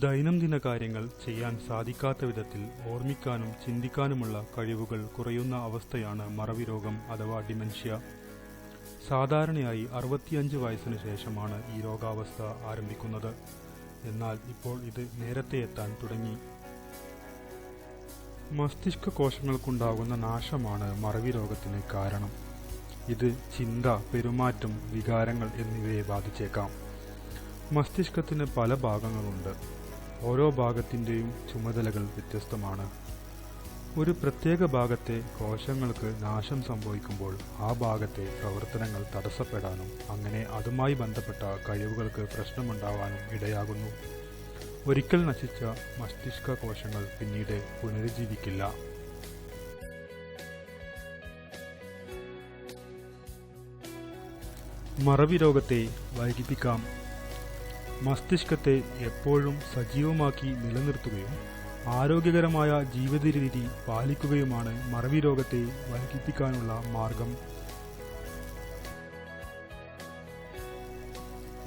ദൈനംദിന കാര്യങ്ങൾ ചെയ്യാൻ സാധിക്കാത്ത വിധത്തിൽ ഓർമ്മിക്കാനും ചിന്തിക്കാനുമുള്ള കഴിവുകൾ കുറയുന്ന അവസ്ഥയാണ് മറവി രോഗം അഥവാ ഡിമെൻഷ്യ. സാധാരണയായി 65 വയസ്സിന് ശേഷമാണ് ഈ രോഗാവസ്ഥ ആരംഭിക്കുന്നത്. എന്നാൽ ഇപ്പോൾ ഇത് നേരത്തെ എത്താൻ തുടങ്ങി. മസ്തിഷ്ക കോശങ്ങൾക്കുണ്ടാകുന്ന നാശമാണ് മറവി രോഗത്തിന് കാരണം. ഇത് ചിന്ത, പെരുമാറ്റം, വികാരങ്ങൾ എന്നിവയെ ബാധിച്ചേക്കാം. മസ്തിഷ്കത്തിന് പല ഭാഗങ്ങളുണ്ട്. ഓരോ ഭാഗത്തിൻ്റെയും ചുമതലകൾ വ്യത്യസ്തമാണ്. ഒരു പ്രത്യേക ഭാഗത്തെ കോശങ്ങൾക്ക് നാശം സംഭവിക്കുമ്പോൾ ആ ഭാഗത്തെ പ്രവർത്തനങ്ങൾ തടസ്സപ്പെടാനും അങ്ങനെ അതുമായി ബന്ധപ്പെട്ട കഴിവുകൾക്ക് പ്രശ്നമുണ്ടാവാനും ഇടയാകുന്നു. ഒരിക്കൽ നശിച്ച മസ്തിഷ്ക കോശങ്ങൾ പിന്നീട് പുനരുജ്ജീവിക്കില്ല. മറവി രോഗത്തെ വൈകിപ്പിക്കാം. മസ്തിഷ്കത്തെ എപ്പോഴും സജീവമാക്കി നിലനിർത്തുകയും ആരോഗ്യകരമായ ജീവിതരീതി പാലിക്കുകയുമാണ് മറവി രോഗത്തെ വൈകിപ്പിക്കാനുള്ള മാർഗം.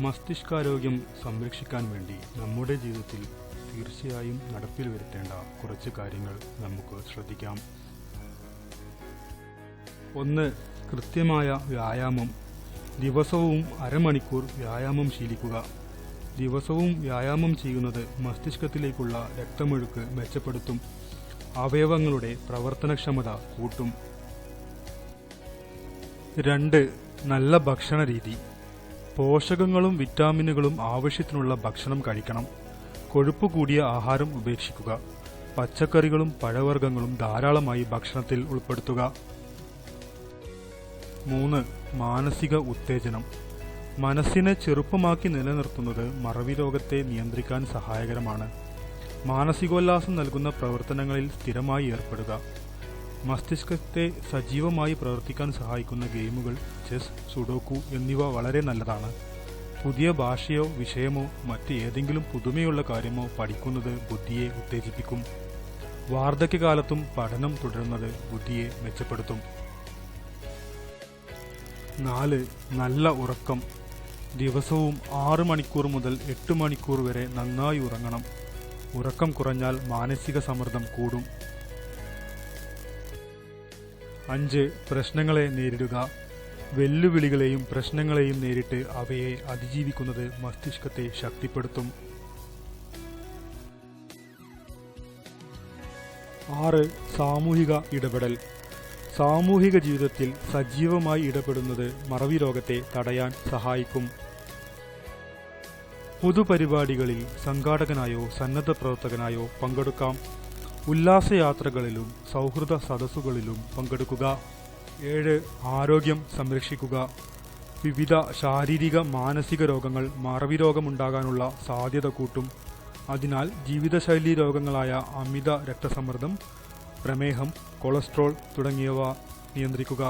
മസ്തിഷ്കാരോഗ്യം സംരക്ഷിക്കാൻ വേണ്ടി നമ്മുടെ ജീവിതത്തിൽ തീർച്ചയായും നടപ്പിൽ വരുത്തേണ്ട കുറച്ച് കാര്യങ്ങൾ നമുക്ക് ശ്രദ്ധിക്കാം. 1. കൃത്യമായ വ്യായാമം. ദിവസവും അരമണിക്കൂർ വ്യായാമം ശീലിക്കുക. ദിവസവും വ്യായാമം ചെയ്യുന്നത് മസ്തിഷ്കത്തിലേക്കുള്ള രക്തമൊഴുക്ക് മെച്ചപ്പെടുത്തും, അവയവങ്ങളുടെ പ്രവർത്തനക്ഷമത കൂട്ടും. 2. നല്ല ഭക്ഷണ രീതി. പോഷകങ്ങളും വിറ്റാമിനുകളും ആവശ്യത്തിനുള്ള ഭക്ഷണം കഴിക്കണം. കൊഴുപ്പ് കൂടിയ ആഹാരം ഉപേക്ഷിക്കുക. പച്ചക്കറികളും പഴവർഗ്ഗങ്ങളും ധാരാളമായി ഭക്ഷണത്തിൽ ഉൾപ്പെടുത്തുക. 3. മാനസിക ഉത്തേജനം. മനസ്സിനെ ചെറുപ്പമാക്കി നിലനിർത്തുന്നത് മറവി രോഗത്തെ നിയന്ത്രിക്കാൻ സഹായകരമാണ്. മാനസികോല്ലാസം നൽകുന്ന പ്രവർത്തനങ്ങളിൽ സ്ഥിരമായി ഏർപ്പെടുക. മസ്തിഷ്കത്തെ സജീവമായി പ്രവർത്തിക്കാൻ സഹായിക്കുന്ന ഗെയിമുകൾ, ചെസ്, സുഡോക്കു എന്നിവ വളരെ നല്ലതാണ്. പുതിയ ഭാഷയോ വിഷയമോ മറ്റ് ഏതെങ്കിലും പുതുമയുള്ള കാര്യമോ പഠിക്കുന്നത് ബുദ്ധിയെ ഉത്തേജിപ്പിക്കും. വാർദ്ധക്യകാലത്തും പഠനം തുടരുന്നത് ബുദ്ധിയെ മെച്ചപ്പെടുത്തും. 4. നല്ല ഉറക്കം. ദിവസവും 6 മണിക്കൂർ മുതൽ 8 മണിക്കൂർ വരെ നന്നായി ഉറങ്ങണം. ഉറക്കം കുറഞ്ഞാൽ മാനസിക സമ്മർദ്ദം കൂടും. 5. പ്രശ്നങ്ങളെ നേരിടുക. വെല്ലുവിളികളെയും പ്രശ്നങ്ങളെയും നേരിട്ട് അവയെ അതിജീവിക്കുന്നത് മസ്തിഷ്കത്തെ ശക്തിപ്പെടുത്തും. 6. സാമൂഹിക ഇടപെടൽ. സാമൂഹിക ജീവിതത്തിൽ സജീവമായി ഇടപെടുന്നത് മറവി രോഗത്തെ തടയാൻ സഹായിക്കും. പൊതുപരിപാടികളിൽ സംഘാടകനായോ സന്നദ്ധ പ്രവർത്തകനായോ പങ്കെടുക്കാം. ഉല്ലാസയാത്രകളിലും സൗഹൃദ സദസ്സുകളിലും പങ്കെടുക്കുക. 7. ആരോഗ്യം സംരക്ഷിക്കുക. വിവിധ ശാരീരിക മാനസിക രോഗങ്ങൾ മറവി രോഗമുണ്ടാകാനുള്ള സാധ്യത കൂട്ടും. അതിനാൽ ജീവിതശൈലി രോഗങ്ങളായ അമിത രക്തസമ്മർദ്ദം, പ്രമേഹം, കൊളസ്ട്രോൾ തുടങ്ങിയവ നിയന്ത്രിക്കുക.